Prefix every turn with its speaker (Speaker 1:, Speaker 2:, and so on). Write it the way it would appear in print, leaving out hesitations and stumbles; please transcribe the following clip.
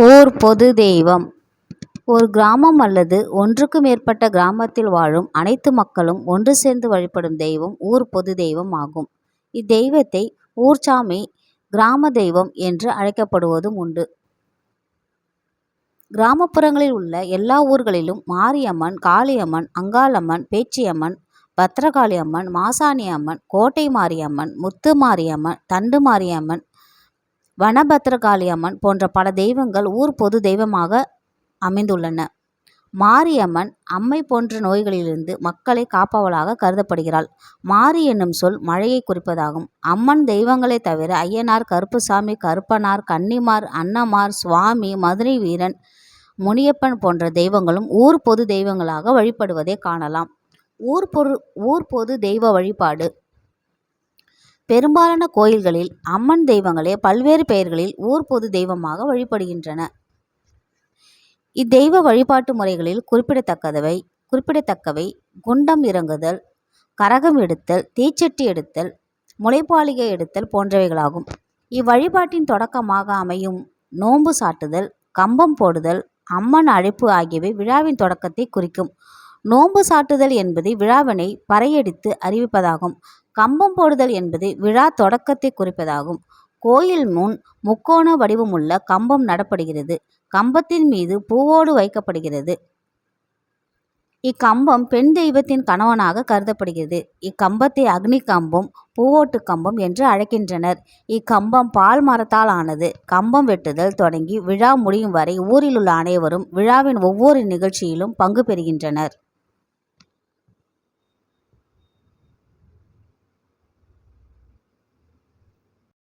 Speaker 1: ஓர் பொது தெய்வம். ஒரு கிராமம் அல்லது ஒன்றுக்கு மேற்பட்ட கிராமத்தில் வாழும் அனைத்து மக்களும் ஒன்று சேர்ந்து வழிபடும் தெய்வம் ஊர் பொது தெய்வம் ஆகும். இத்தெய்வத்தை ஊர்சாமி, கிராம தெய்வம் என்று அழைக்கப்படுவதும் உண்டு. கிராமப்புறங்களில் உள்ள எல்லா ஊர்களிலும் மாரியம்மன், காளியம்மன், அங்காளம்மன், பேச்சியம்மன், பத்திரகாளி அம்மன், மாசாணி அம்மன், கோட்டை மாரியம்மன், முத்து மாரியம்மன், தண்டு மாரியம்மன், வனபத்திரகாளி அம்மன் போன்ற பல தெய்வங்கள் ஊர் பொது தெய்வமாக அமைந்துள்ளன. மாரியம்மன் அம்மை போன்ற நோய்களிலிருந்து மக்களை காப்பவளாக கருதப்படுகிறாள். மாரி என்னும் சொல் மழையை குறிப்பதாகும். அம்மன் தெய்வங்களை தவிர ஐயனார், கருப்புசாமி, கருப்பனார், கன்னிமார், அன்னமார், சுவாமி, மதுரை வீரன், முனியப்பன் போன்ற தெய்வங்களும் ஊர் பொது தெய்வங்களாக வழிபடுவதை காணலாம். ஊர் பொது தெய்வ வழிபாடு. பெரும்பாலான கோயில்களில் அம்மன் தெய்வங்களே பல்வேறு பெயர்களில் ஊர் பொது தெய்வமாக வழிபடுகின்றன. இத்தெய்வ வழிபாட்டு முறைகளில் குறிப்பிடத்தக்கவை குண்டம் இறங்குதல், கரகம் எடுத்தல், தீச்சட்டி எடுத்தல், முளைப்பாலிகை எடுத்தல் போன்றவைகளாகும். இவ்வழிபாட்டின் தொடக்கமாக அமையும் நோன்பு சாட்டுதல், கம்பம் போடுதல், அம்மன் அழைப்பு ஆகியவை விழாவின் தொடக்கத்தை குறிக்கும். நோன்பு சாட்டுதல் என்பது விழாவினை பறையடித்து அறிவிப்பதாகும். கம்பம் போடுதல் என்பது விழா தொடக்கத்தை குறிப்பதாகும். கோயில் முன் முக்கோண வடிவமுள்ள கம்பம் நடப்படுகிறது. கம்பத்தின் மீது பூவோடு வைக்கப்படுகிறது. இக்கம்பம் பெண் தெய்வத்தின் கணவனாக கருதப்படுகிறது. இக்கம்பத்தை அக்னி கம்பம், பூவோட்டு கம்பம் என்று அழைக்கின்றனர். இக்கம்பம் பால் மரத்தால் ஆனது. கம்பம் வெட்டுதல் தொடங்கி விழா முடியும் வரை ஊரிலுள்ள அனைவரும் விழாவின் ஒவ்வொரு நிகழ்ச்சியிலும் பங்கு பெறுகின்றனர்.